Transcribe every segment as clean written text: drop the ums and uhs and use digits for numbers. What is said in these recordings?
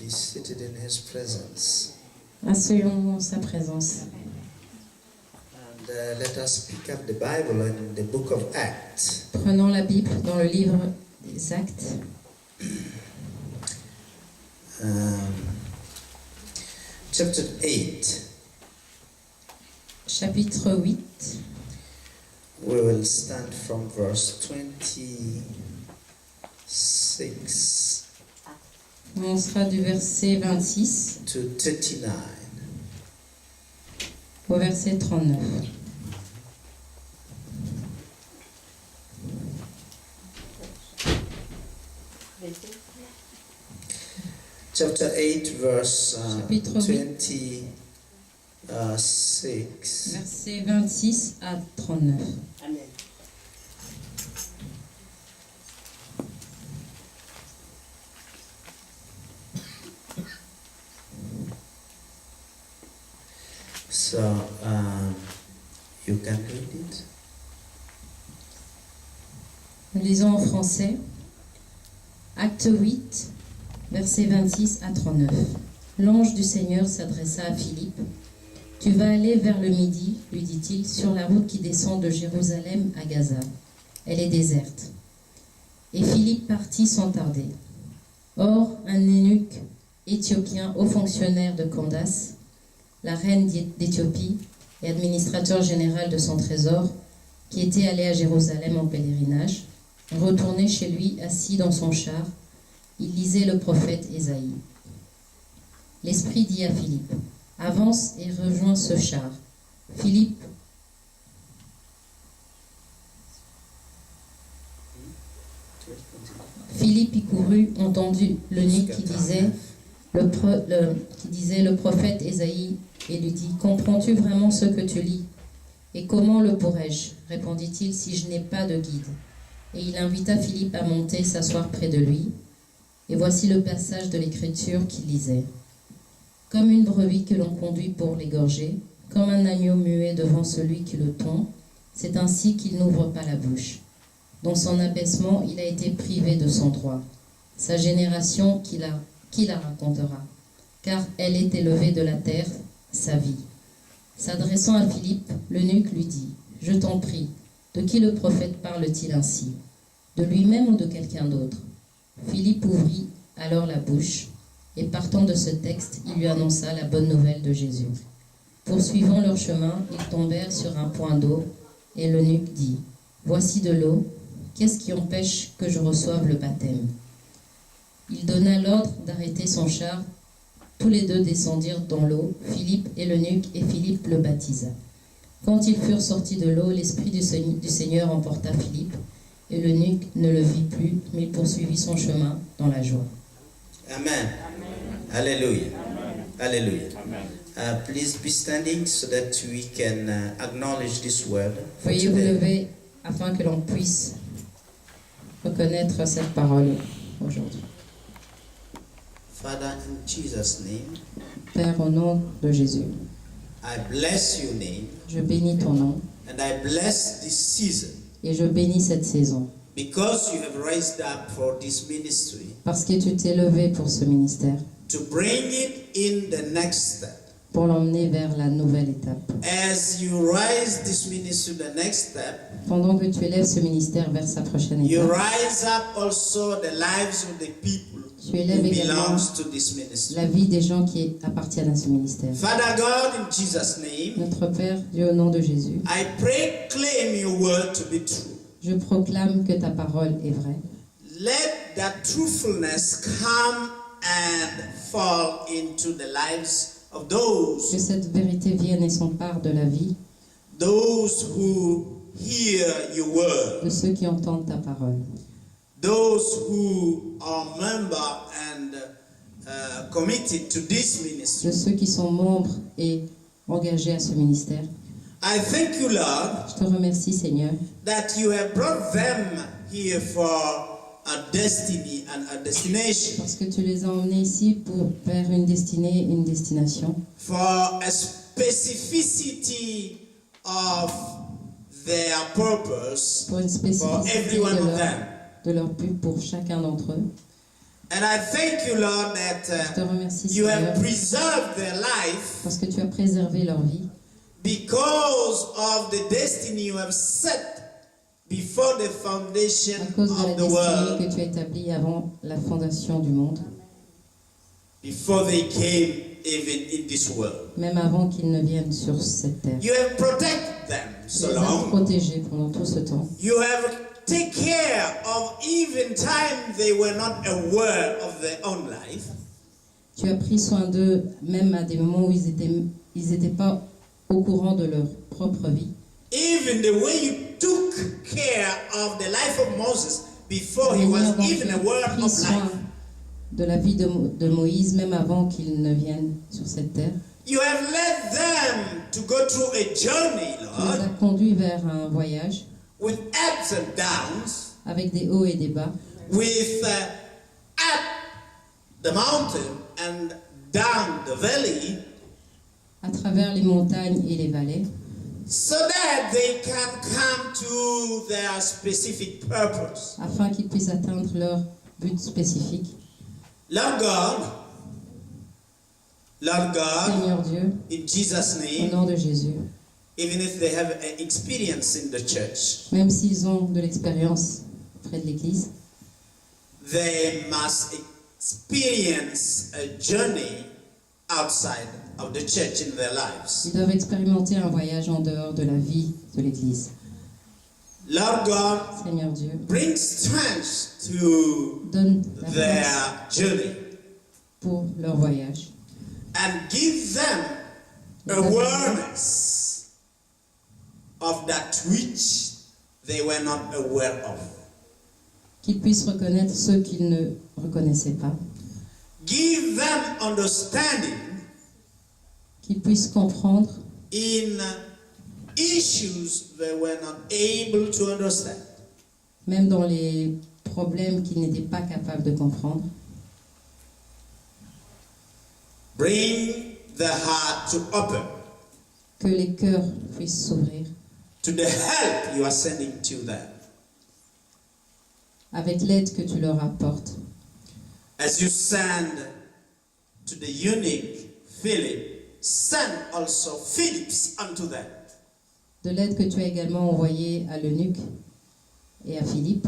be seated in His presence. Asseyons sa présence. And let us pick up the Bible in the book of Acts. Prenons la Bible dans le livre des Actes. Chapter 8. Chapitre 8. We will start from verse 26 On sera du verset 26 to 39. au verset 39. Chapter 8, verse Chapitre 8. 26. Verset 26 à 39. Amen. So, you can read it. Nous lisons en français. Acte 8, versets 26 à 39. L'ange du Seigneur s'adressa à Philippe. « Tu vas aller vers le midi, lui dit-il, sur la route qui descend de Jérusalem à Gaza. Elle est déserte. » Et Philippe partit sans tarder. Or, un eunuque éthiopien, haut fonctionnaire de Candace, la reine d'Éthiopie et administrateur général de son trésor, qui était allé à Jérusalem en pèlerinage, retourné chez lui, assis dans son char, il lisait le prophète Ésaïe. L'Esprit dit à Philippe, « Avance et rejoins ce char. » Philippe y courut, entendit l'eunuque qui disait le prophète Ésaïe et lui dit, « Comprends-tu vraiment ce que tu lis ? Et comment le pourrais-je, répondit-il, si je n'ai pas de guide. Et il invita Philippe à monter s'asseoir près de lui. Et voici le passage de l'Écriture qu'il lisait. Comme une brebis que l'on conduit pour l'égorger, comme un agneau muet devant celui qui le tond, c'est ainsi qu'il n'ouvre pas la bouche. Dans son abaissement, il a été privé de son droit. Sa génération, qui la racontera? Car elle est élevée de la terre, sa vie. S'adressant à Philippe, l'eunuque lui dit, « Je t'en prie, de qui le prophète parle-t-il ainsi? De lui-même ou de quelqu'un d'autre ?» Philippe ouvrit alors la bouche, et partant de ce texte, il lui annonça la bonne nouvelle de Jésus. Poursuivant leur chemin, ils tombèrent sur un point d'eau, et l'eunuque dit, « Voici de l'eau, qu'est-ce qui empêche que je reçoive le baptême ?» Il donna l'ordre d'arrêter son char. Tous les deux descendirent dans l'eau, Philippe et l'eunuque, et Philippe le baptisa. Quand ils furent sortis de l'eau, l'Esprit du Seigneur emporta Philippe, et l'eunuque ne le vit plus, mais il poursuivit son chemin dans la joie. Amen. Hallelujah. Hallelujah. Please be standing so that we can acknowledge this word. for Veuillez vous today. lever afin que l'on puisse reconnaître cette parole aujourd'hui. Father, in Jesus' name, Père, au nom de Jésus, I bless your name je bénis ton nom and I bless this season et je bénis cette saison because you have raised up for this ministry parce que tu t'es levé pour ce ministère, to bring it in the next step. pour l'emmener vers la nouvelle étape. As you rise this ministry to the next step, Pendant que tu élèves ce ministère vers sa prochaine you étape, rise up also the lives of the people tu who élèves également belongs to this ministry. la vie des gens qui appartiennent à ce ministère. Father God, in Jesus' name, Notre Père, Dieu, au nom de Jésus, I pray, claim your word to be true. je proclame que ta parole est vraie. Let that truthfulness come and fall into the lives of Que those cette vérité vienne et s'empare de la vie who hear your word, de ceux qui entendent ta parole, those who are member and committed to this de ministry. ceux qui sont membres et engagés à ce ministère. I thank you, Lord, Je te remercie, Seigneur, that you have brought them here for a destiny and a destination, parce que tu les as emmenés ici pour vers une destinée, une destination, for a specificity of their purpose pour une for spécificité every one of them. de leur but pour chacun d'entre eux. And I thank you, Lord, Je that te remercie, you have Seigneur, preserved their life parce que tu as préservé leur vie because of the destiny you have set before the foundation à cause de la of the destinée world, que tu as établie avant la fondation du monde, before they came even in this world. même avant qu'ils ne viennent sur cette terre. You have protected them Tu so les as long. protégés pendant tout ce temps. You have taken care of even time they were not aware of their own life. Tu as pris soin d'eux, même à des moments où ils étaient pas au courant de leur propre vie. Even the way you took care of the life of Moses before La he manière was dont tu even as aware pris of soin life. de la vie de Moïse, même avant qu'il ne vienne sur cette terre. You have led them to go through a journey, Tu les as Lord, conduits vers un voyage with ups and downs, avec des hauts et des bas, with up the mountain and down the valley, à travers les montagnes et les vallées, so that they can come to their specific purpose. afin qu'ils puissent atteindre leur but spécifique. Lord God, Seigneur Dieu, in Jesus' au name, nom de Jésus, even if they have an experience in the church, même s'ils ont de l'expérience près de l'Église, they must experience a journey outside of the church in their lives. ils doivent expérimenter un voyage en dehors de la vie de l'Église. Lord God, Seigneur Dieu, bring strength to donne la force their journey pour leur voyage. and give them awareness of that which they were not aware of. Qu'ils puissent reconnaître ceux qu'ils ne reconnaissaient pas, Give them understanding qu'ils puissent comprendre in issues they were not able to understand. même dans les problèmes qu'ils n'étaient pas capables de comprendre. Bring the heart to open Que les cœurs puissent s'ouvrir to the help you are sending to them. avec l'aide que tu leur apportes. As you send to the eunuch Philip, send also Philips unto them. De l'aide que tu as également envoyée à l'eunuque et à Philippe,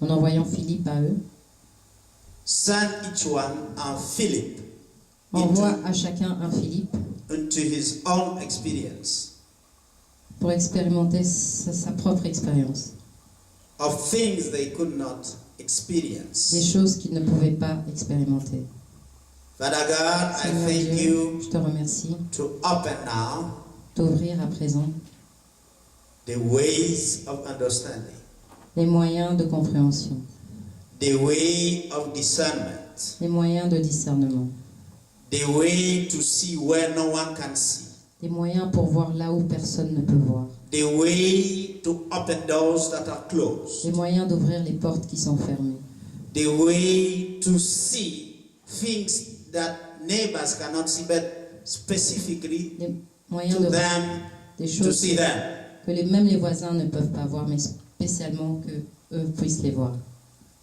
en envoyant Philippe à eux. Send each one a Philip Envoie à chacun un Philippe into his own experience pour expérimenter sa propre expérience, of things they could not des experience. choses qu'ils ne pouvaient pas expérimenter. Father God, I Seigneur thank Dieu, you je te remercie to open now d'ouvrir à présent the ways of understanding, les moyens de compréhension, the way of discernment, les moyens de discernement, the way to see where no one can see, les moyens pour voir là où personne ne peut voir, the way to open doors that are closed, les moyens d'ouvrir les portes qui sont fermées, the way to see things that neighbors cannot see, but specifically les moyens to de voir them des to choses see them. que même les voisins ne peuvent pas voir, mais spécialement que eux puissent les voir.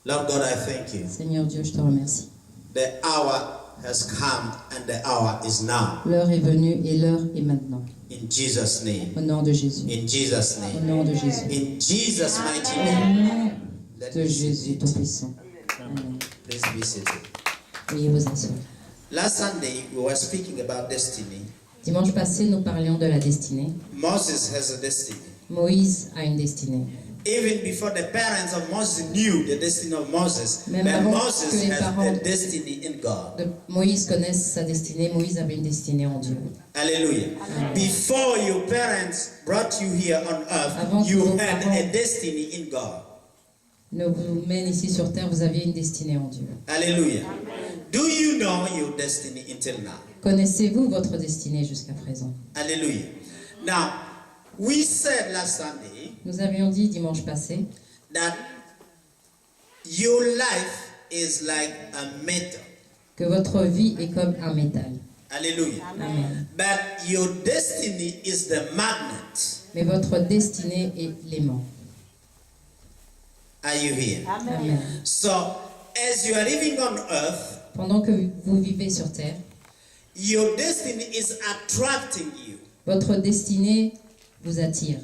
Lord God, I thank you. Seigneur Dieu, je te remercie. The hour has come and the hour is now. L'heure est venue et l'heure est maintenant. In Jesus' name. Au nom de Jésus. In Jesus' Au name. nom de Jésus. In Jesus' mighty Au name. nom Let de me Jésus sit. Tout-Puissant. Amen. Please be seated. Veuillez vous asseoir. Last Sunday, we were speaking about destiny. Dimanche passé, nous parlions de la destinée. Moses has a destiny. Moïse a une destinée. Even before the parents of Moses knew the destiny of Moses, Même but avant Moses que les has parents a destiny in God. Moïse connaisse sa destinée. Moïse avait une destinée en Dieu. Hallelujah. Before your parents brought you here on Avant earth, que you vos had parents a destiny in God. Ne vous mène ici sur terre, vous aviez une destinée en Dieu. Hallelujah. Do you know your destiny until now? Connaissez-vous votre destinée jusqu'à présent? Hallelujah. Now, we said last Sunday Nous avions dit dimanche passé that your life is like a metal. que votre vie est comme un métal. Hallelujah. Amen. But your destiny is the magnet. Mais votre destinée est l'aimant. Are you here? Amen. So as you are living on earth, pendant que vous vivez sur terre, your destiny is attracting you. votre destinée vous attire.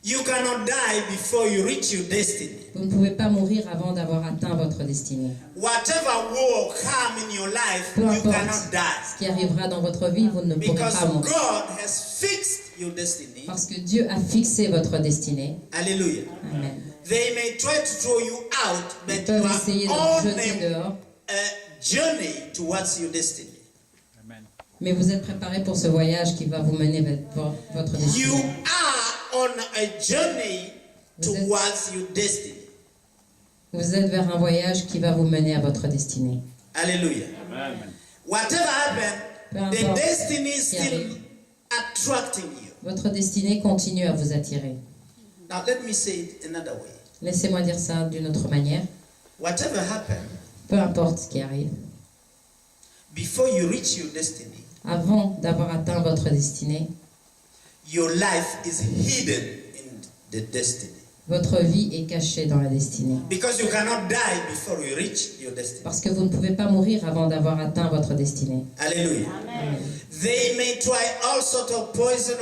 You cannot die before you reach your destiny. Vous ne pouvez pas mourir avant d'avoir atteint votre destinée. Whatever will come in your life, Peu you importe cannot die. ce qui arrivera dans votre vie, vous ne pourrez Because pas mourir. God has fixed your destiny. Parce que Dieu a fixé votre destinée. Hallelujah. Amen. They may try to throw you out, Ils but you peuvent are essayer de on vous jeter dehors, a journey towards your destiny. mais vous êtes préparé pour ce voyage qui va vous mener vers votre You destinée. are on a journey towards your destiny. Vous êtes vers un voyage qui va vous mener à votre destinée. Hallelujah. Amen. Whatever Peu happened, the importe destiny is ce qui still arrive, attracting you. votre destinée continue à vous attirer. Now let me say it another way. Laissez-moi dire ça d'une autre manière. Whatever happened, Peu importe ce qui arrive, before you reach your destiny, avant d'avoir atteint votre destinée, your life is hidden in the destiny. votre vie est cachée dans la destinée. Because you cannot die before you reach your destiny. Parce que vous ne pouvez pas mourir avant d'avoir atteint votre destinée. Hallelujah. Amen. They may try all sorts of poison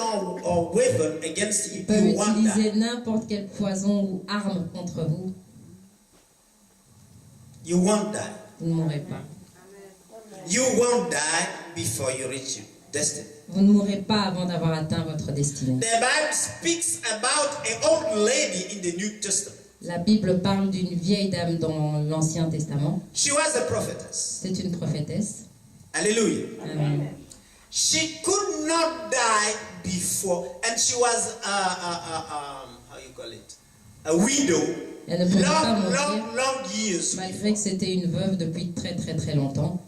or weapon against you. Ils peuvent You won't utiliser die. n'importe quel poison ou arme contre vous. You won't die. Vous ne mourrez pas. You won't die before you reach your destiny. Vous ne mourrez pas avant d'avoir atteint votre destinée. The Bible speaks about an old lady in the New Testament. La Bible parle d'une vieille dame dans l'Ancien Testament. She was a prophetess. C'est une prophétesse. Hallelujah. Amen. She could not die before, and she was how you call it, a widow. Elle ne pouvait pas mourir Long years. malgré que c'était une veuve depuis très très très longtemps.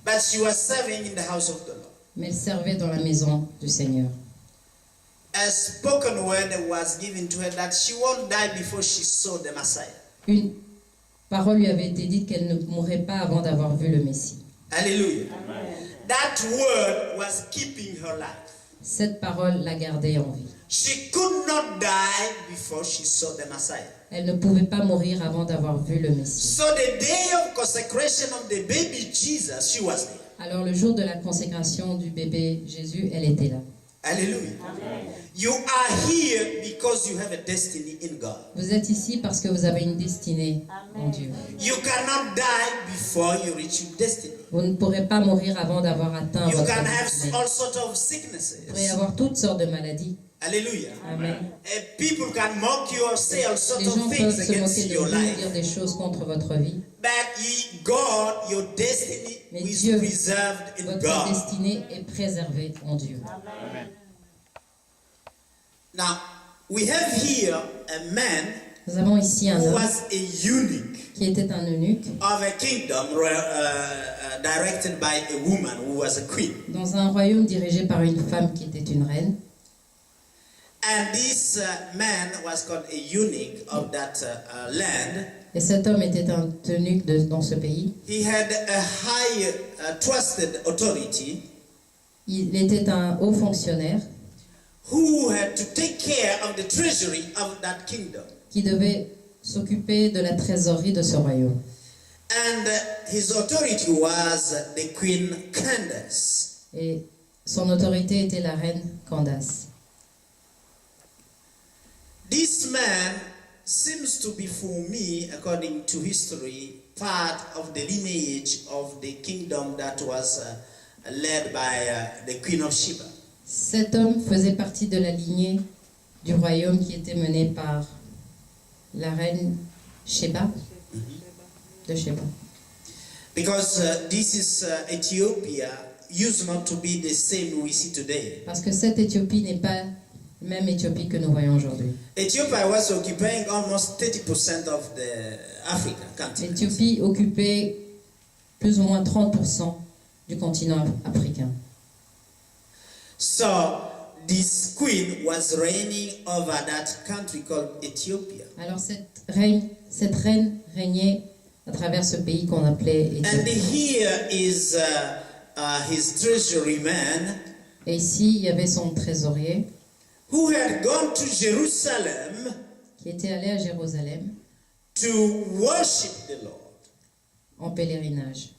But she was serving in the house of the Lord. Mais elle servait dans la maison du Seigneur. A spoken word was given to her that she won't die before she saw the Messiah. Une parole lui avait été dite qu'elle ne mourrait pas avant d'avoir vu le Messie. Hallelujah. That word was keeping her life. Cette parole la gardait en vie. She could not die before she saw the Messiah. Elle ne pouvait pas mourir avant d'avoir vu le Messie. So the day of consecration of the baby Jesus, she was there. Alors le jour de la consécration du bébé Jésus, elle était là. Hallelujah. You are here because you have a destiny in God. Vous êtes ici parce que vous avez une destinée en Dieu. You cannot die before you reach your destiny. Vous ne pourrez pas mourir avant d'avoir atteint You votre can have destinée. all sorts of Vous sicknesses. pourrez avoir toutes sortes de maladies. Hallelujah. Amen. People can mock you or say all sorts Les gens of peuvent things se against moquer de your vous, life. dire des choses contre votre vie. But God, your destiny Mais is Dieu, preserved in Votre God. destinée est préservée en Dieu. Now, we have here a man Nous avons ici un who homme was a eunuch qui était un eunuque of a kingdom directed by a woman who was a queen. dans un royaume dirigé par une femme qui était une reine. And this man was called a eunuch of that land. Et cet homme était un eunuque dans ce pays. He had a high trusted authority Il était un haut fonctionnaire who had to take care of the treasury of that kingdom. qui devait s'occuper de la trésorerie de ce royaume. And his authority was the Queen Candace. Et son autorité était la reine Candace. This man seems to be, for me, according to history, part of the lineage of the kingdom that was led by the Queen of Sheba. Cet homme faisait partie de la lignée du royaume qui était mené par la reine Sheba, de Sheba. Because this is Ethiopia used not to be the same we see today. Parce que cette Éthiopie n'est pas la même Éthiopie que nous voyons aujourd'hui. Ethiopia was occupying almost 30% of the African continent. L'Éthiopie occupait plus ou moins 30% du continent africain. So this queen was reigning over that country called Ethiopia. Alors cette reine régnait à travers ce pays qu'on appelait And Éthiopie. here is his treasury man Et ici, il y avait son trésorier who had gone to Jerusalem qui était allé à Jérusalem to worship the Lord. en pèlerinage,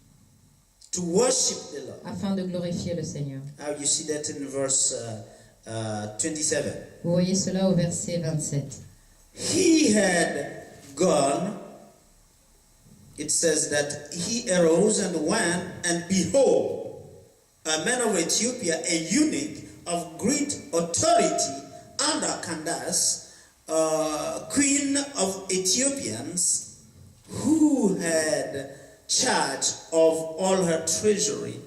To worship the Lord. afin de glorifier le Seigneur. Now you see that in verse 27. Vous voyez cela au verset 27. He had gone, it says that he arose and went, and behold, a man of Ethiopia, a eunuch of great authority under Candace, queen of Ethiopians, who had charge of all her treasury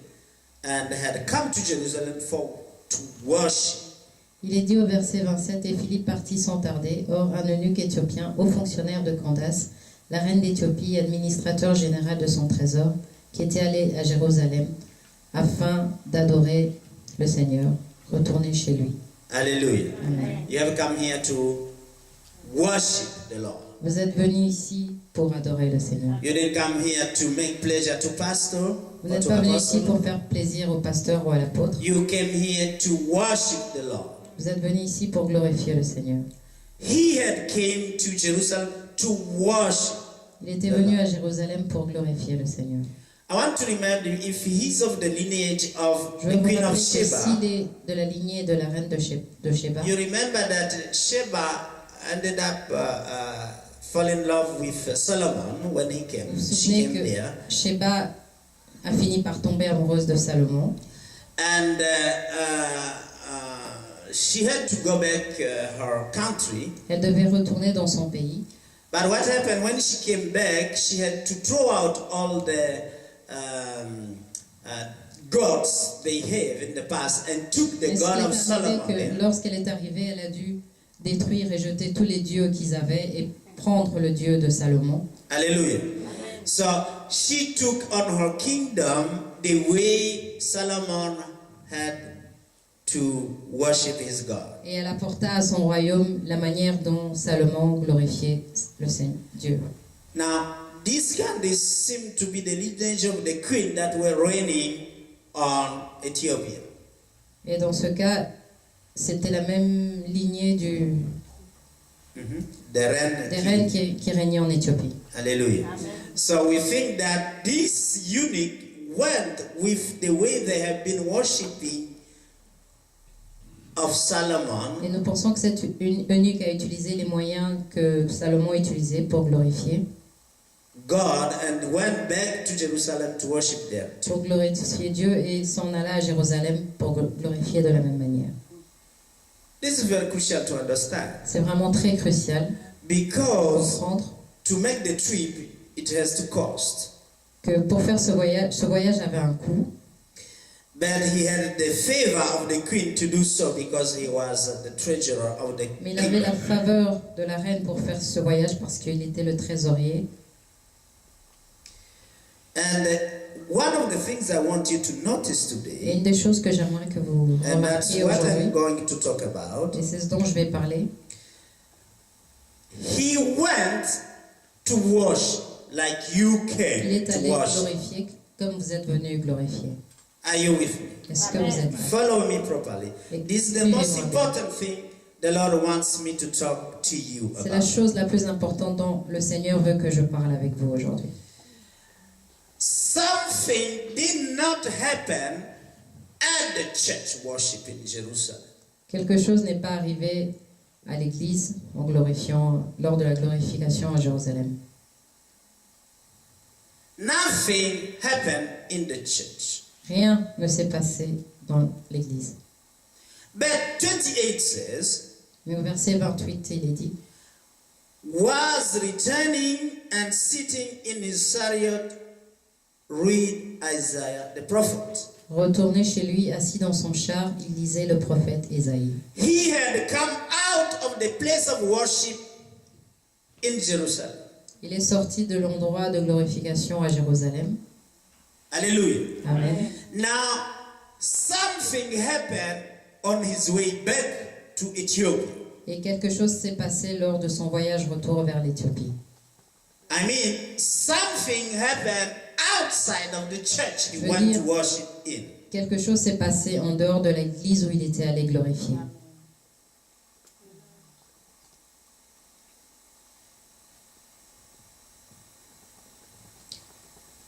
and had come to Jerusalem to worship. Il est dit au verset 27, et Philippe partit sans tarder. Or, un eunuque éthiopien, haut fonctionnaire de Candace, la reine d'Éthiopie, administrateur général de son trésor, qui était allé à Jérusalem afin d'adorer le Seigneur, retourner chez lui. Hallelujah. Amen. You have come here to worship the Lord. Vous êtes venus ici pour adorer le Seigneur. You didn't come here to make pleasure to pastor Vous or n'êtes to pas venus ici apostle. pour faire plaisir au pasteur ou à l'apôtre. You came here to worship the Lord. Vous êtes venus ici pour glorifier le Seigneur. He had came to Jerusalem to worship. Il était venu à Jérusalem pour glorifier le Seigneur. I want to remind you, if he's of the lineage of Je vais the vous queen rappeler of que Sheba, s'il est de la lignée de la reine de Sheba, you remember that Sheba ended up fall in love with Solomon when he came. vous vous She souvenez came que there, Sheba a fini par tomber amoureuse de Salomon. and she had to go back her country. Elle devait retourner dans son pays. But what happened when she came back? She had to throw out all the gods they have in the past and took the Et ce God of qui est arrivé, Solomon. que lorsqu'elle est arrivée, elle a dû détruire et jeter tous les dieux qu'ils avaient et prendre le Dieu de Salomon. Hallelujah. So she took on her kingdom the way Solomon had to worship his God. Et elle apporta à son royaume la manière dont Salomon glorifiait le Seigneur, Dieu. Now, these Candace seem to be the lineage of the queen that were reigning on Ethiopia. Et dans ce cas, c'était la même lignée The reign. des reines qui régnaient en Éthiopie. Hallelujah. So we think that this eunuch went with the way they have been worshiping of Solomon. Et nous pensons que cet eunuque a utilisé les moyens que Salomon utilisait pour glorifier, God and went back to Jerusalem to worship there. pour glorifier Dieu et s'en alla à Jérusalem pour glorifier de la même manière. This is very crucial to understand C'est vraiment très crucial de because comprendre to make the trip, it has to cost. que pour faire ce voyage avait un coût, But he had the favor of the queen to do so because he was the treasurer of the mais il avait la kingdom. faveur de la reine pour faire ce voyage parce qu'il était le trésorier. And one of the things I want you to notice Et today, une des choses que j'aimerais que vous and that's remarquiez what I'm aujourd'hui, going to talk about, et c'est ce dont je vais parler, he went to worship like you il came est to allé worship. glorifier comme vous êtes venus glorifier. Are you with me? Est-ce que vous êtes là? Follow me properly. This is the most important thing the Lord wants me to talk to you C'est la about. chose la plus importante dont le Seigneur veut que je parle avec vous aujourd'hui. Something did not happen at the church worship in Jerusalem. Quelque chose n'est pas arrivé à l'Église en glorifiant, lors de la glorification à Jérusalem. Nothing happened in the church. Rien ne s'est passé dans l'Église. But 28 says, Mais au verset 28, il est dit, was returning and sitting in his chariot, read Isaiah the prophet. retourné chez lui, assis dans son char, il lisait le prophète Ésaïe. He had come out of the place of worship in Jerusalem. Il est sorti de l'endroit de glorification à Jérusalem. Hallelujah. Amen. Now, something happened on his way back to Ethiopia. Et quelque chose s'est passé lors de son voyage retour vers l'Éthiopie. I mean, something happened outside of the church he Je veux went dire- to worship in. Quelque chose s'est passé en dehors de l'église où il était allé glorifier.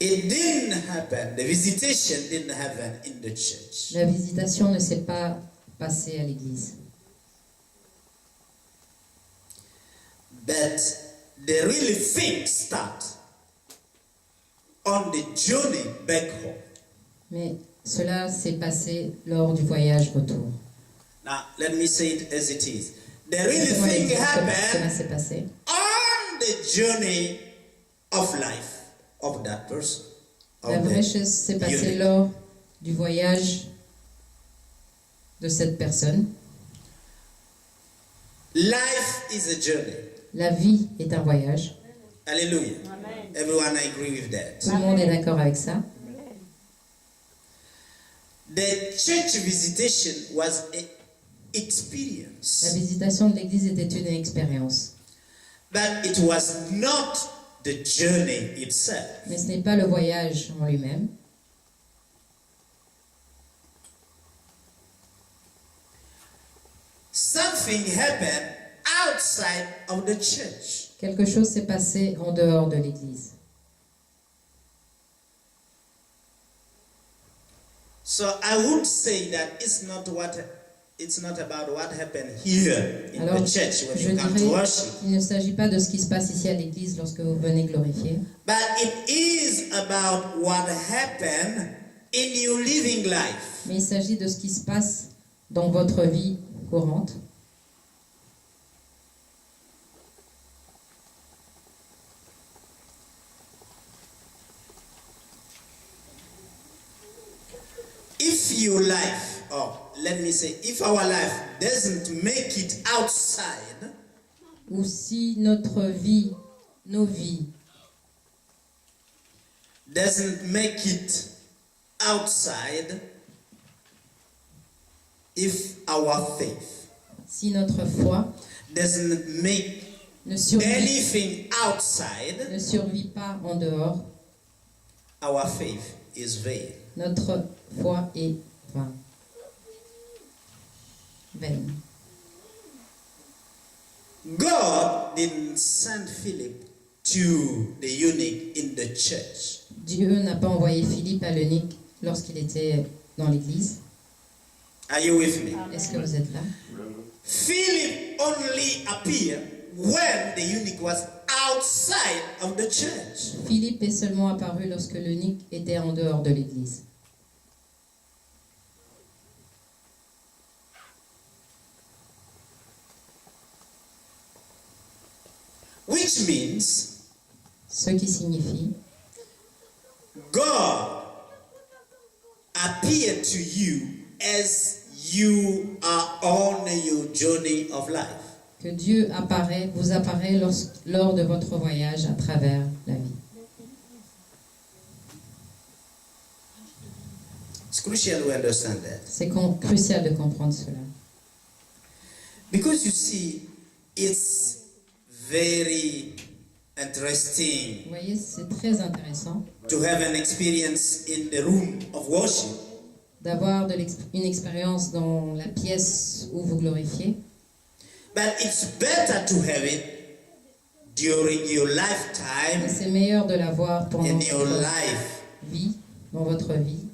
It didn't happen, the visitation didn't happen in the church. La visitation ne s'est pas passée à l'église. But the really thing start on the journey back home. Mais cela s'est passé lors du voyage retour. Now, let me say it as it is. The really Laissez-moi thing dire comment cela happened s'est passé on the journey of life of that person. La of vraie the chose s'est passée unit. lors du voyage de cette personne. Life is a journey. La vie est un voyage. Hallelujah. Everyone agree with that. Tout le monde est d'accord avec ça. The church visitation was an La experience, visitation de l'église était une expérience. but it was not the journey itself. Mais ce n'est pas le voyage en lui-même. Something happened outside of the church. Quelque chose s'est passé en dehors de l'église. So I would say that it's not about what happened here in Alors, the church when je you come to dirais worship, qu'il ne s'agit pas de ce qui se passe ici à l'église lorsque vous venez glorifier, but it is about what happened in your living life. mais il s'agit de ce qui se passe dans votre vie courante. If your life, or let me say, if our life doesn't make it outside, Ou si notre vie, nos vies, doesn't make it outside, if our faith si notre foi doesn't make ne survit, anything outside, ne survit pas en dehors, our faith is vain. notre foi est vaine. God didn't send Philip to the eunuch in the church. Dieu n'a pas envoyé Philippe à l'eunuque lorsqu'il était dans l'église. Are you with me? Est-ce que vous êtes là? Philip only appeared when the eunuch was outside of the church. Philippe est seulement apparu lorsque l'eunuque était en dehors de l'église. Which means Ce qui signifie God appeared to you as you are on your journey of life. que Dieu vous apparaît lors de votre voyage à travers la vie. It's crucial we understand that. C'est crucial de comprendre cela. Because you see, it's very interesting Vous voyez, c'est très intéressant to have an experience in the room of worship, d'avoir une expérience dans la pièce où vous glorifiez, but it's better to have it during your mais lifetime, c'est meilleur de l'avoir pendant in your votre life, vie, dans votre vie,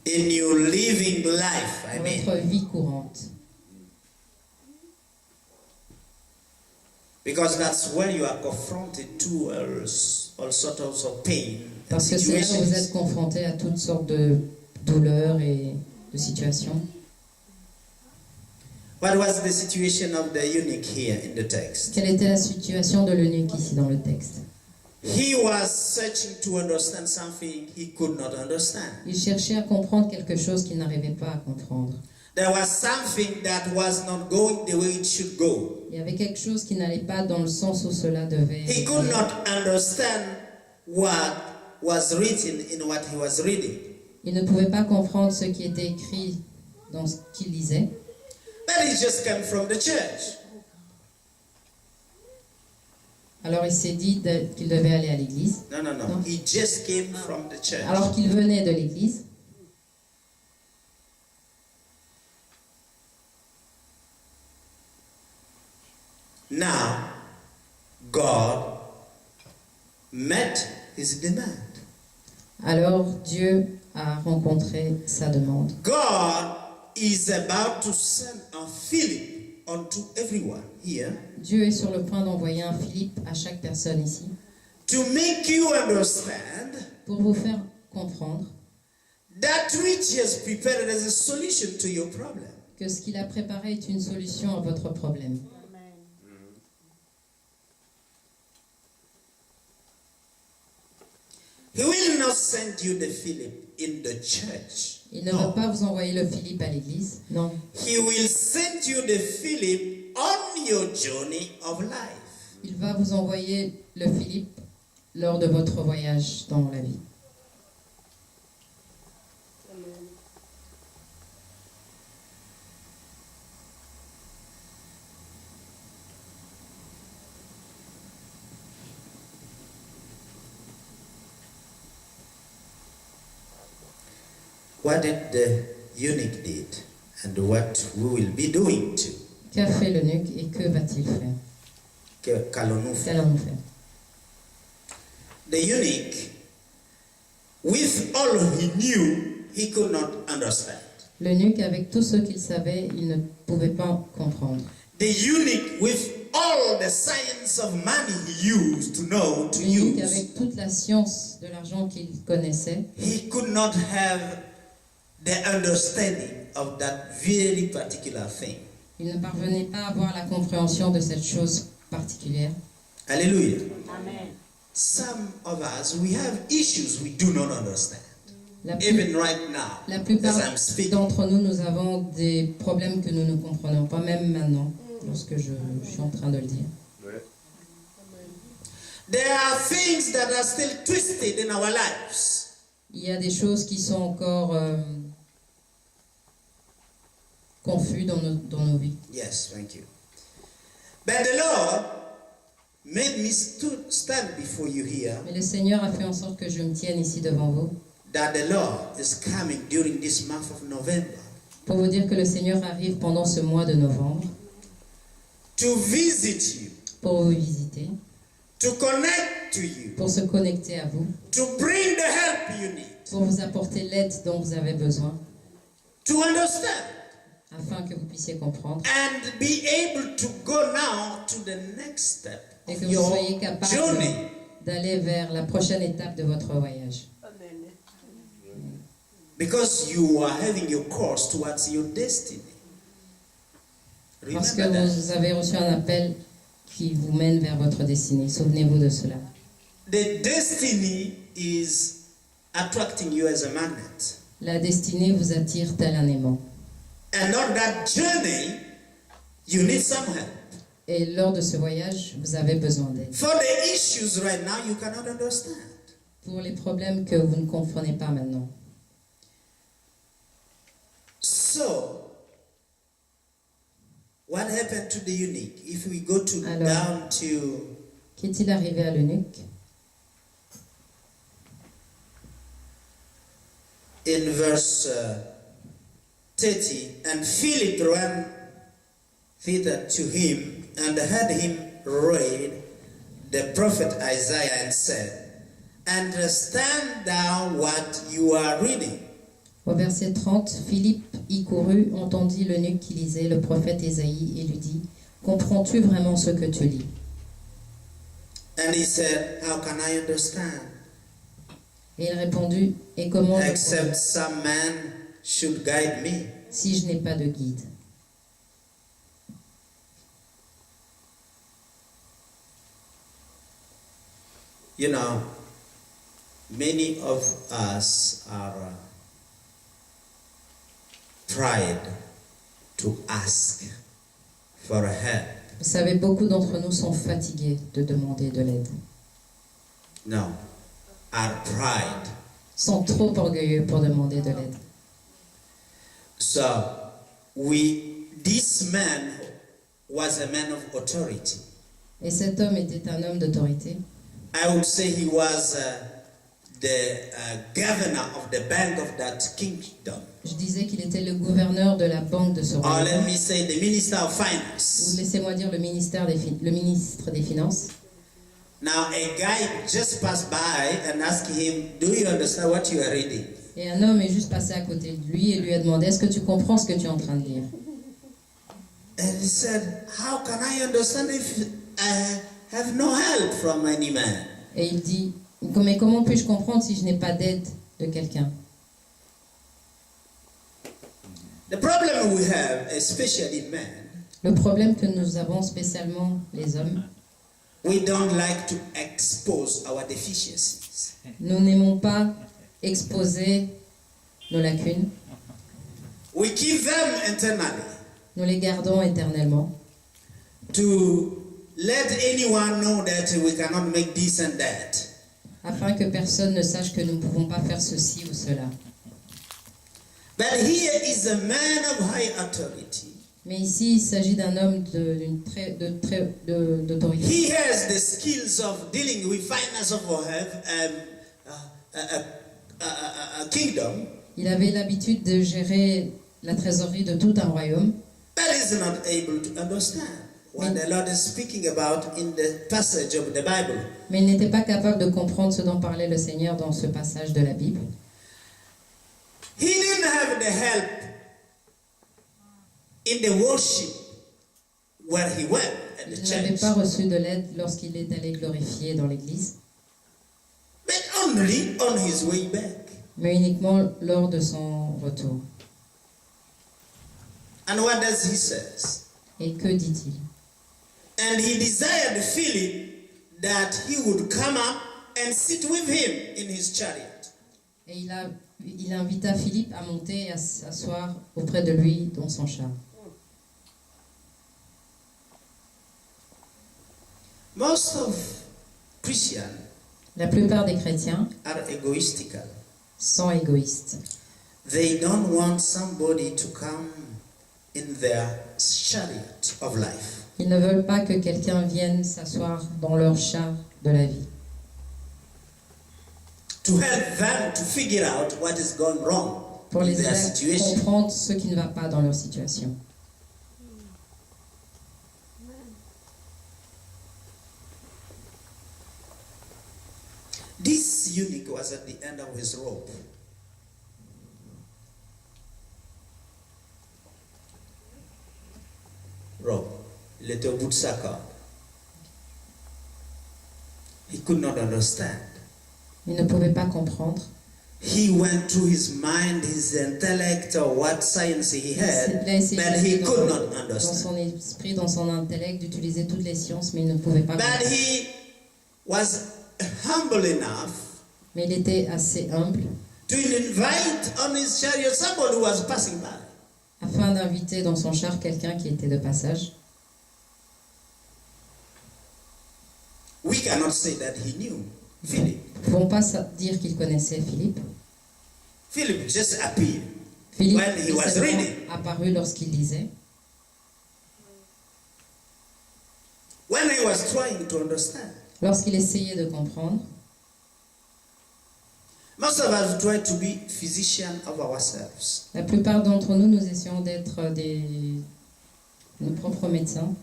in your living life, I dans mean. votre vie courante. Because that's where you are confronted to all sorts of pain and Parce que c'est là où vous êtes situations. confronté à toutes sortes de douleurs et de situations. What was the situation of the eunuch here in the text? Quelle était la situation de l'eunuque ici dans le texte? He was searching to understand something he could not understand. Il cherchait à comprendre quelque chose qu'il n'arrivait pas à comprendre. There was something that was not going the way it should go. Il y avait quelque chose qui n'allait pas dans le sens où cela devait He could aller. not understand what was written in what he was reading. Il ne pouvait pas comprendre ce qui était écrit dans ce qu'il lisait. But it just came from the church. Alors il s'est dit qu'il devait aller à l'église. No. No. He just came from the church. Alors qu'il venait de l'église, Now, God met his demand. Alors Dieu a rencontré sa demande. God is about to send a Philip unto everyone here Dieu est sur le point d'envoyer un Philippe à chaque personne ici to make you understand pour vous faire comprendre that which he has prepared as a solution to your problem. que ce qu'il a préparé est une solution à votre problème. He will not send you the Philip in the church. Il ne va pas vous envoyer le Philippe à l'église, non. He will send you the Philip on your journey of life. Il va vous envoyer le Philippe lors de votre voyage dans la vie. What did the eunuch did and what we will be doing too. Qu'a fait l'eunuque et que va-t-il faire? Qu'allons-nous faire? Qu'allons-nous faire? The eunuch, with all he knew, he could not understand. L'eunuque, avec tout ce qu'il savait, il ne pouvait pas comprendre. The eunuch, with all the science of money he used to know to L'eunuque, use, avec toute la science de l'argent qu'il connaissait, he could not have the understanding of that very particular thing. il ne parvenait pas à avoir la compréhension de cette chose particulière. Hallelujah. Amen. Some of us, we have issues we do not understand. La, Even right now, la plupart as I'm speaking. d'entre nous, nous avons des problèmes que nous ne comprenons pas, même maintenant, lorsque je suis en train de le dire. There are things that are still twisted in our lives. Il y a des choses qui sont encore confus dans nos vies. Yes, thank you. But the Lord made me stand before you here, Mais le Seigneur a fait en sorte que je me tienne ici devant vous that the Lord is coming during this month of November pour vous dire que le Seigneur arrive pendant ce mois de novembre to visit you, pour vous visiter, to connect to you, pour se connecter à vous, to bring the help you need, pour vous apporter l'aide dont vous avez besoin, to understand, afin que vous puissiez comprendre and be able to go now to the next step et of que vous your soyez capable journey. d'aller vers la prochaine étape de votre voyage. Because you are having your course towards your destiny. Parce que Remember that. vous avez reçu un appel qui vous mène vers votre destinée. Souvenez-vous de cela. The destiny is attracting you as a magnet. La destinée vous attire tel un aimant. And on that journey, you need some help. Et lors de ce voyage, vous avez besoin d'aide. For the issues right now you cannot understand. Pour les problèmes que vous ne comprenez pas maintenant. So, what happened to the eunuch? If we go to Alors. down to Qu'est-il arrivé à l'eunuque? in verse 30, and Philip ran thither to him and had him read the prophet Isaiah and said, understand thou what you are reading? Au verset 30, Philippe y courut, entendit l'eunuque qui lisait le prophète Ésaïe et lui dit, comprends-tu vraiment ce que tu lis? And he said, how can I understand? Et il répondit, et comment je Except pourrais, some man should guide me. si je n'ai pas de guide? You know, many of us are tried to ask for help. Vous savez, beaucoup d'entre nous sont fatigués de demander de l'aide. No, our pride. Sont trop orgueilleux pour demander de l'aide. So, this man was a man of authority. Et cet homme était un homme d'autorité. I would say he was the governor of the bank of that kingdom. Je disais qu'il était le gouverneur de la banque de ce Or let royaume. me say the minister of Ou finance. laissez-moi dire le ministre des Finances. Now a guy just passed by and asked him, do you understand what you are reading? Et un homme est juste passé à côté de lui et lui a demandé, est-ce que tu comprends ce que tu es en train de lire? And he said, how can I understand if I have no help from any man? Et il dit, mais comment puis-je comprendre si je n'ai pas d'aide de quelqu'un? The problem we have, especially men, Le problème que nous avons spécialement les hommes, we don't like to expose our deficiencies. nous n'aimons pas exposer nos lacunes, We keep them internally nous les gardons éternellement to let anyone know that we cannot make this and that. afin que personne ne sache que nous ne pouvons pas faire ceci ou cela. But here is a man of high authority. Mais ici, il s'agit d'un homme d'autorité. He has the skills of dealing with finance of a kingdom, Il avait l'habitude de gérer la trésorerie de tout un royaume, but is not able to understand what the Lord is speaking about in the passage of the Bible. mais il n'était pas capable de comprendre ce dont parlait le Seigneur dans ce passage de la Bible. He didn't have the help in the worship where he went at the Il n'avait church, pas reçu de l'aide lorsqu'il est allé glorifier dans l'église, but only on his way back. mais uniquement lors de son retour. And what does he say? Et que dit-il? And he desired Philip that he would come up and sit with him in his chariot. Et il invita Philippe à monter et à s'asseoir auprès de lui dans son char. Most of Christians La plupart des chrétiens are egoistical. sont égoïstes. They don't want somebody to come in their chariot of life. Ils ne veulent pas que quelqu'un vienne s'asseoir dans leur char de la vie, To help them to figure out what is going wrong pour in les their aider à situation. comprendre ce qui ne va pas dans leur situation. This eunuch was at the end of his rope. Il était au bout de sa corde. He could not understand. Il ne pouvait pas comprendre. He went through his mind, his intellect, or what science he had, Il a essayé but he could not dans understand. son esprit, dans son intellect, d'utiliser toutes les sciences, mais il ne pouvait pas But comprendre. he was humble enough Mais il était assez humble to invite on his chariot somebody who was passing by. afin d'inviter dans son char quelqu'un qui était de passage. We cannot say that he knew Philip. Nous ne pouvons pas dire qu'il connaissait Philippe. Philip just appeared Philippe when he was est reading. apparu lorsqu'il lisait, When he was trying to understand. lorsqu'il essayait de comprendre. Most of us try to be physicians of ourselves. La plupart d'entre nous, nous essayons d'être nos propres médecins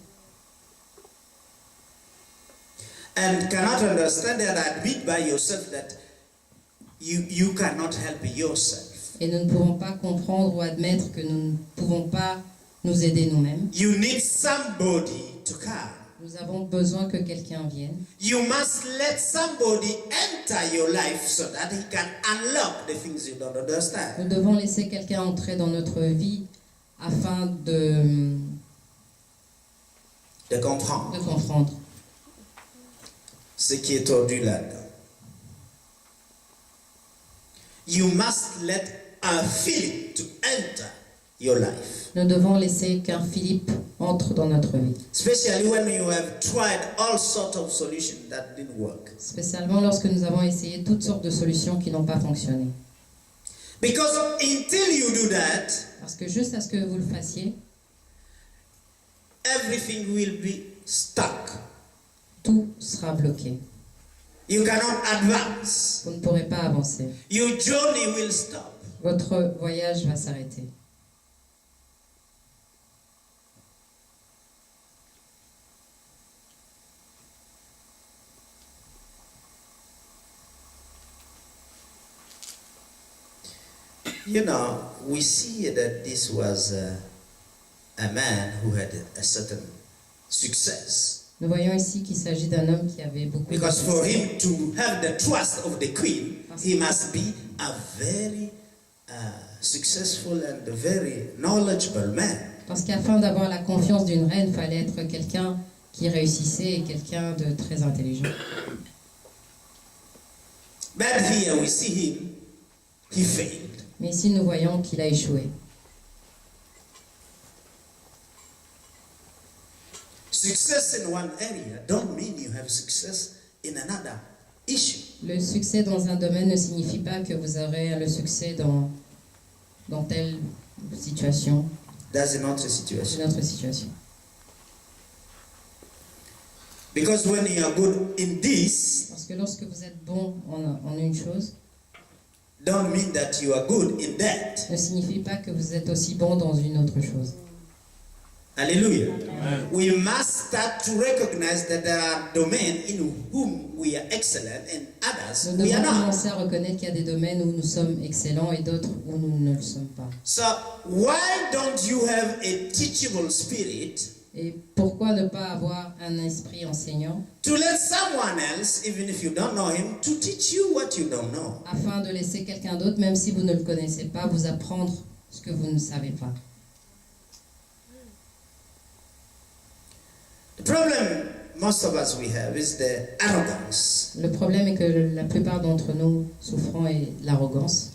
And cannot understand and admit by yourself that you cannot help yourself. et nous ne pouvons pas comprendre ou admettre que nous ne pouvons pas nous aider nous-mêmes. You need somebody to come. Nous avons besoin que quelqu'un vienne. You must let somebody enter your life so that he can unlock the things you don't understand. Nous devons laisser quelqu'un entrer dans notre vie afin de comprendre comprendre ce qui est tordu là-dedans. You must let a Philip to enter your life. Nous devons laisser qu'un Philippe entre dans notre vie. Especially when you have tried all sorts of solutions that didn't work. Spécialement lorsque nous avons essayé toutes sortes de solutions qui n'ont pas fonctionné. Because until you do that, Parce que juste à ce que vous le fassiez, everything will be stuck. tout sera bloqué. You cannot advance. Vous ne pourrez pas avancer. Your journey will stop. Votre voyage va s'arrêter. You know, we see that this was a man who had a certain success. Nous voyons ici qu'il s'agit d'un homme qui avait beaucoup de Because for succès. him to have the trust of the queen, he must be a very successful and very knowledgeable man. Parce qu'afin d'avoir la confiance d'une reine, il fallait être quelqu'un qui réussissait et quelqu'un de très intelligent. But here we see him, he failed. Mais ici, nous voyons qu'il a échoué. Success in one area don't mean you have success in another issue. Le succès dans un domaine ne signifie pas que vous aurez le succès dans telle situation, That's another une situation. autre situation. Because when you are good in this, Parce que lorsque vous êtes bon en une chose, don't mean that you are good in that. ne signifie pas que vous êtes aussi bon dans une autre chose. Hallelujah. We must start to recognize that there are domains in whom we are excellent and others Nous we are devons not. commencer à reconnaître qu'il y a des domaines où nous sommes excellents et d'autres où nous ne le sommes pas. So why don't you have a teachable spirit Et pourquoi ne pas avoir un esprit enseignant to let someone else, even if you don't know him, to teach you what you don't know? afin de laisser quelqu'un d'autre, même si vous ne le connaissez pas, vous apprendre ce que vous ne savez pas. The problem most of us we have is the arrogance. Le problème est que la plupart d'entre nous souffrons est l'arrogance.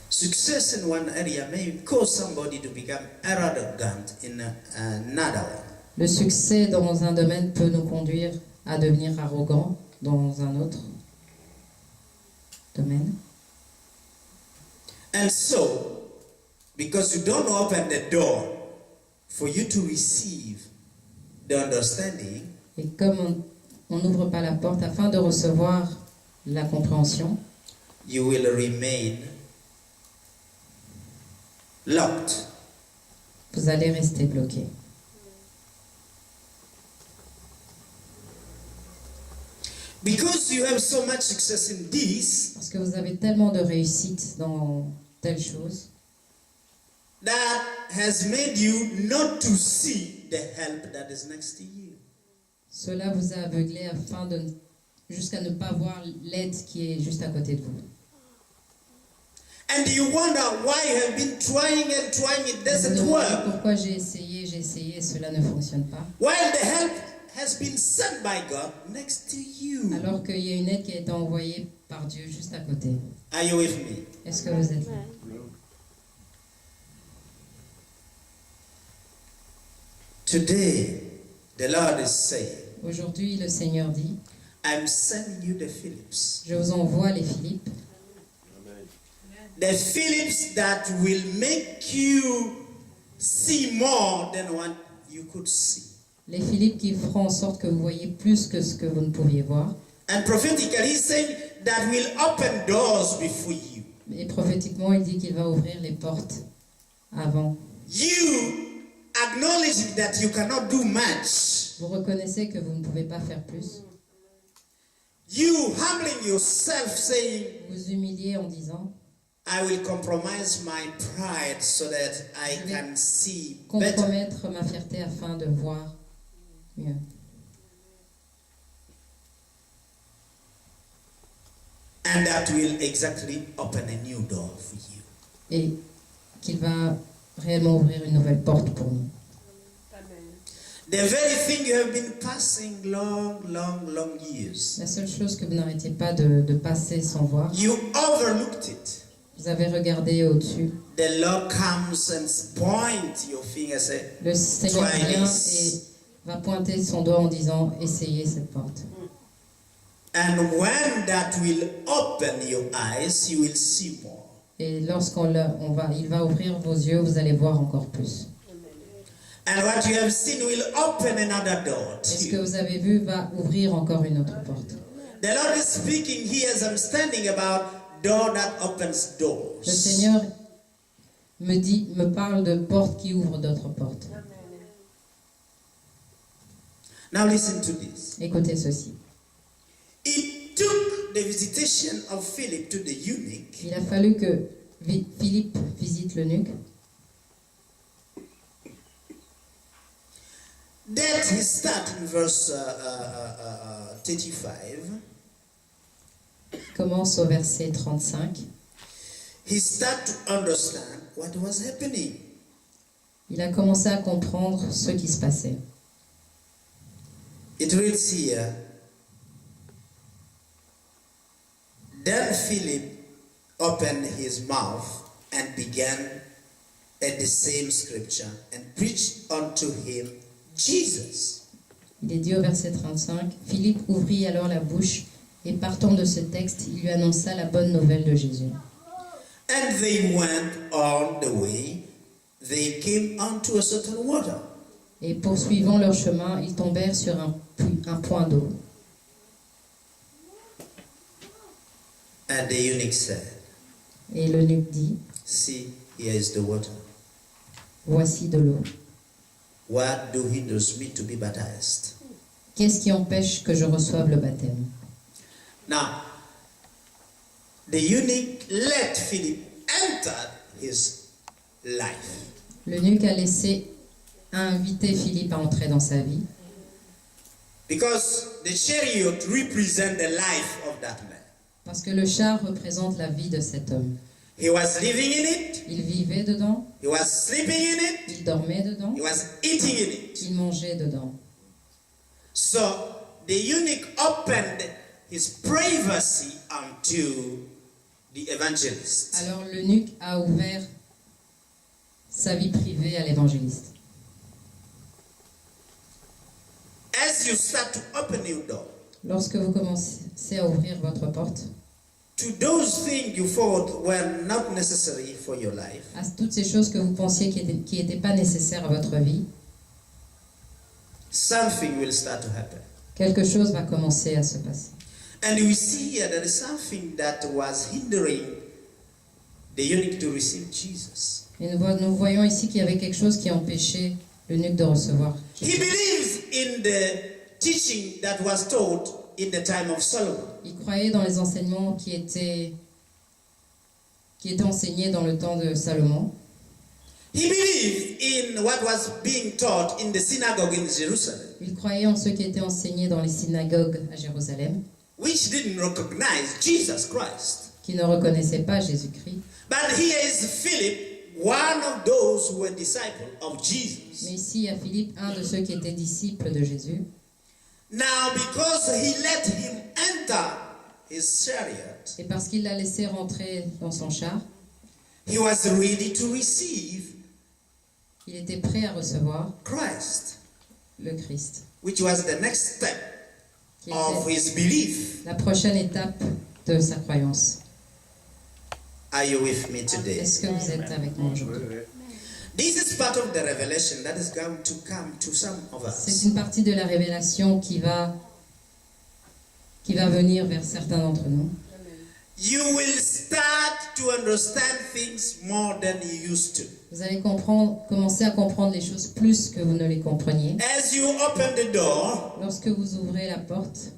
Success in one area may cause somebody to become arrogant in another one. Le succès dans un domaine peut nous conduire à devenir arrogant dans un autre domaine. And so, because you don't open the door for you to receive the understanding, Et comme on n'ouvre pas la porte afin de recevoir la compréhension, you will remain locked. vous allez rester bloqué. Because you have so much success in this, Parce que vous avez tellement de réussite dans telle chose, that has made you not to see the help that is next to you. cela vous a aveuglé afin de jusqu'à ne pas voir l'aide qui est juste à côté de vous. And you wonder why you have been trying and trying, it Vous vous doesn't demandez work. pourquoi j'ai essayé, et cela ne fonctionne pas. While the help has been sent by God next to you. Alors qu'il y a une aide qui a été envoyée par Dieu juste à côté. Are you with me? Est-ce que vous êtes là? Today, the Lord is saying, Aujourd'hui, le Seigneur dit, I'm sending you the Philips. je vous envoie les Philippes, The Philips that will make you see more than what you could see. les Philippes qui feront en sorte que vous voyez plus que ce que vous ne pouviez voir. And prophetically, he's saying that will open doors before you. Et prophétiquement, il dit qu'il va ouvrir les portes avant. You acknowledging that you cannot do much. Vous reconnaissez que vous ne pouvez pas faire plus. You humbling yourself, saying, Vous humiliez en disant, I will compromise my pride so that I Je vais can see better. compromettre ma fierté afin de voir mieux. And that will exactly open a new door for you. Et qu'il va réellement ouvrir une nouvelle porte pour nous. The very thing you have been passing long years. La seule chose que vous n'arrêtiez pas de passer sans voir, You overlooked it. vous avez regardé au-dessus. The Lord comes and points your finger and say, Le Seigneur Try vient this. et va pointer son doigt en disant, essayez cette porte. and when that will open your eyes, you will see more. Et il va ouvrir vos yeux, vous allez voir encore plus. And what you have seen will open another door Et ce to que you. vous avez vu va ouvrir encore une autre porte. The Lord is speaking here as I'm standing about door that opens doors. Le Seigneur me parle de portes qui ouvrent d'autres portes. Now listen to this. Écoutez ceci. It took the visitation of Philip to the eunuch, il a fallu que Philippe visite l'eunuque. that he start in verse 35. Il commence au verset 35. He start to understand what was happening. Il a commencé à comprendre ce qui se passait. It reads here, then Philip opened his mouth and began at the same scripture and preached unto him Jesus. Il est dit au verset 35, Philippe ouvrit alors la bouche et partant de ce texte, il lui annonça la bonne nouvelle de Jésus. And they went on the way, they came unto a certain water. Et poursuivant leur chemin, ils tombèrent sur un point d'eau. And the eunuch said, Et l'eunuque dit, see, here is the water. voici de l'eau. What do hinders me to be baptized? Qu'est-ce qui empêche que je reçoive le baptême? Now, the eunuch let Philip enter his life. L'eunuque a invité Philippe à entrer dans sa vie Because the chariot represents the life of that man. parce que le char représente la vie de cet homme. He was living in it, Il vivait dedans, he was sleeping in it, il dormait dedans, he was eating in it. il mangeait dedans. So the eunuch opened his privacy unto the evangelist. Alors l'eunuque a ouvert sa vie privée à l'évangéliste. As you start to open your door Lorsque vous commencez à ouvrir votre porte to those things you thought were not necessary for your life, à toutes ces choses que vous pensiez qui n'étaient pas nécessaires à votre vie, something will start to happen. quelque chose va commencer à se passer. And we see here there is something that was hindering the eunuch to receive Jesus. Et nous voyons ici qu'il y avait quelque chose qui empêchait l'eunuque de recevoir He Jésus. believes in the teaching that was taught in the time of Solomon. Il croyait dans les enseignements qui étaient enseignés dans le temps de Salomon. He believed in what was being taught in the synagogue in Jerusalem, Il croyait en ce qui était enseigné dans les synagogues à Jérusalem, which didn't recognize Jesus Christ. qui ne reconnaissaient pas Jésus-Christ. But here is Philip, one of those who were disciples of Jesus. Mais ici, il y a Philippe, un de ceux qui étaient disciples de Jésus. Now, because he let him enter his chariot, Et parce qu'il l'a laissé rentrer dans son char, he was ready to receive il était prêt à recevoir Christ, le Christ, which was the next step qui of était his belief. la prochaine étape de sa croyance. Are you with me today? Est-ce que vous êtes avec moi aujourd'hui? This is part of the revelation that is going to come to some of C'est us. une partie de la révélation qui va venir vers certains d'entre nous. You will start to understand things more than you used to. Vous allez commencer à comprendre les choses plus que vous ne les compreniez. As you open the door, Lorsque vous ouvrez la porte,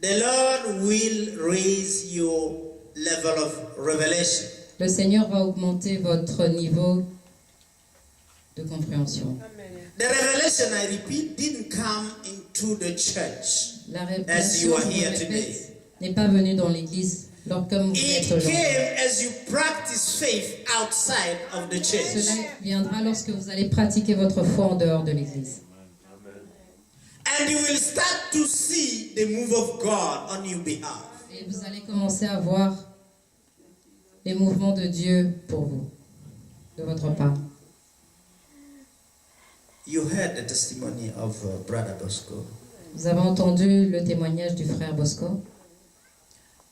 the Lord will raise your level of revelation. le Seigneur va augmenter votre niveau de compréhension. The revelation, I repeat, didn't come into the church La as you révélation, are je vous here le today. répète, n'est pas venue dans l'Église comme vous It êtes aujourd'hui. came as you practice faith outside of the church. Cela viendra lorsque vous allez pratiquer votre foi en dehors de l'Église. And you will start to see the move of God on your behalf. Et vous allez commencer à voir les mouvements de Dieu pour vous, de votre part. You heard the testimony of Brother Bosco. Vous avez entendu le témoignage du frère Bosco.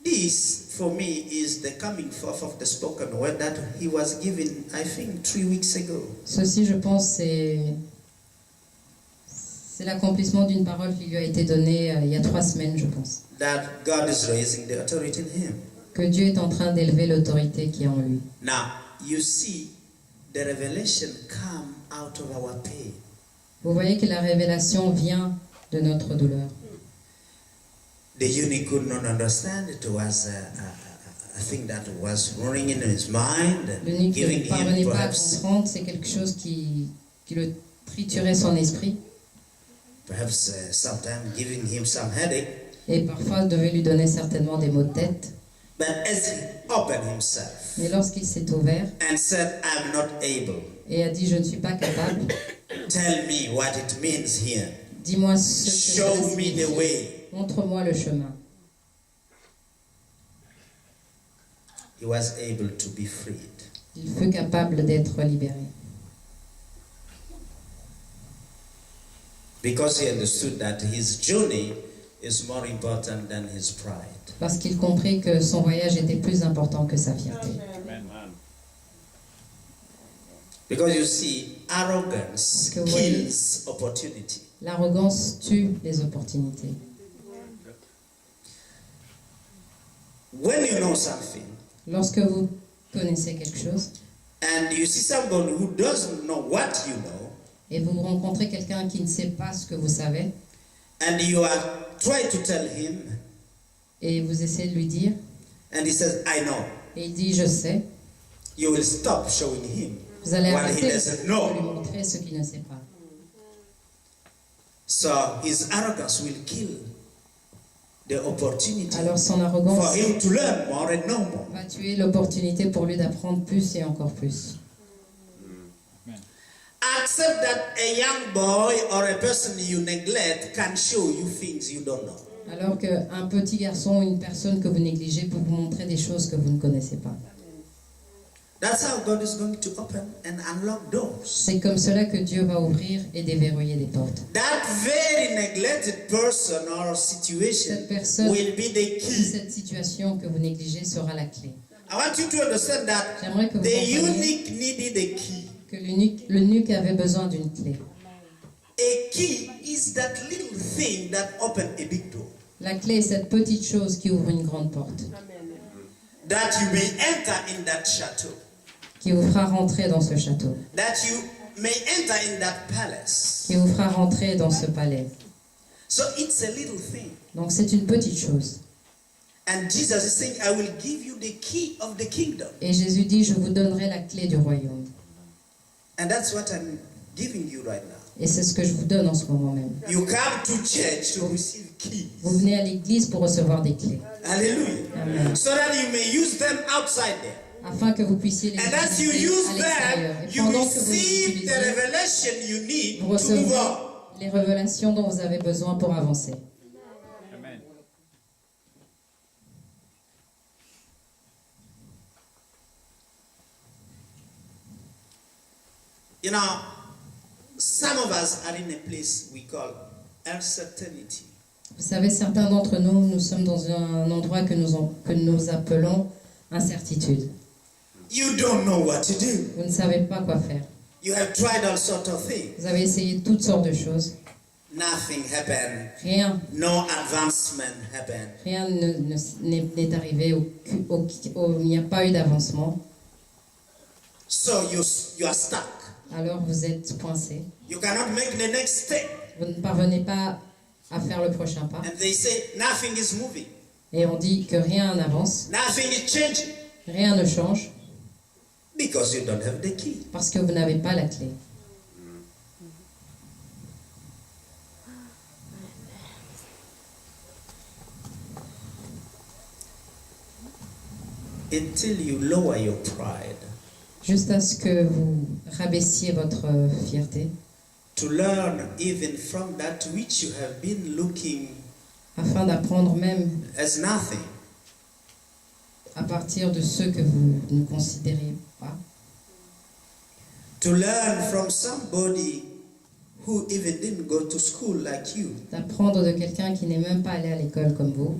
This, for me, is the coming forth of the spoken word that he was given, I think, 3 weeks ago. Ceci, je pense, c'est l'accomplissement d'une parole qui lui a été donnée il y a 3 semaines, je pense. That God is raising the authority in him. Que Dieu est en train d'élever l'autorité qui est en lui. Now, you see, the revelation come out of our pain. Vous voyez que la révélation vient de notre douleur. The eunuch could not understand. It was a thing that was running in his mind and L'eunuque giving ne parvenait him pas à perhaps comprendre, c'est quelque chose qui le triturait son esprit sometimes giving him some headache. et parfois devait lui donner certainement des maux de tête. But as he opened himself Mais lorsqu'il s'est ouvert and said, I'm not able, et a dit « Je ne suis pas capable, tell me what it means here. dis-moi ce que Show cela me the signifie. way. Montre-moi le chemin. » He was able to be freed. Il fut capable d'être libéré. Because he understood that his journey is more important than his pride. Parce qu'il comprit que son voyage était plus important que sa fierté. Because you see, arrogance Que voyez- kills opportunity. L'arrogance tue les opportunités. When you know something Lorsque vous connaissez quelque chose and you see someone who doesn't know what you know, et vous rencontrez quelqu'un qui ne sait pas ce que vous savez and you are trying to tell him, et vous essayez de lui dire and he says, I know, et il dit « Je sais », you will stop showing him vous allez what he arrêter doesn't de lui know. montrer ce qu'il ne sait pas. So his arrogance will kill the opportunity Alors son for arrogance him to learn more and know more. va tuer l'opportunité pour lui d'apprendre plus et encore plus. Accept that a young boy or a person you neglect can show you things you don't know. Alors qu'un petit garçon ou une personne que vous négligez peut vous montrer des choses que vous ne connaissez pas. That's how God is going to open and unlock doors. C'est comme cela que Dieu va ouvrir et déverrouiller des portes. That very neglected person or situation Cette personne, will be the key. cette situation que vous négligez sera la clé. I want you to understand that J'aimerais que vous the compreniez eunuch needed a key. que l'eunuque avait besoin d'une clé. A key is that little thing that opens a big door. La clé est cette petite chose qui ouvre une grande porte, That you may enter in that chateau. qui vous fera rentrer dans ce château, That you may enter in that palace. qui vous fera rentrer dans ce palais. So it's a little thing. Donc c'est une petite chose. And Jesus is saying, I will give you the key of the kingdom. Et Jésus dit, je vous donnerai la clé du royaume. And that's what I'm giving you right now. Et c'est ce que je vous donne en ce moment même. You come to church to receive keys. Vous venez à l'église pour recevoir des clés, Hallelujah. Amen. So that you may use them outside there. afin que vous puissiez les And as you utiliser use à l'extérieur. them, Et you pendant que vous les receive the utilisez, revelation you need vous to move recevrez on. les révélations dont vous avez besoin pour avancer. Amen. You know, some of us are in a place we call uncertainty. Vous savez, certains d'entre nous, nous sommes dans un endroit que nous appelons incertitude. You don't know what to do. Vous ne savez pas quoi faire. You have tried all sorts of things. Vous avez essayé toutes sortes de choses. Nothing happened. Rien, No advancement happened. rien n'est arrivé, il n'y a pas eu d'avancement. So you are stuck. Alors vous êtes coincé. You cannot make the next step. Vous ne parvenez pas à faire le prochain pas. And they say nothing is moving. Et on dit que rien n'avance, Nothing is changing. rien ne change, Because you don't have the key. parce que vous n'avez pas la clé. Until you lower your pride Juste à ce que vous rabaissiez votre fierté, to learn even from that which you have been looking afin d'apprendre même as nothing. à partir de ceux que vous ne considérez pas, To learn from somebody who even didn't go to school like you. d'apprendre de quelqu'un qui n'est même pas allé à l'école comme vous,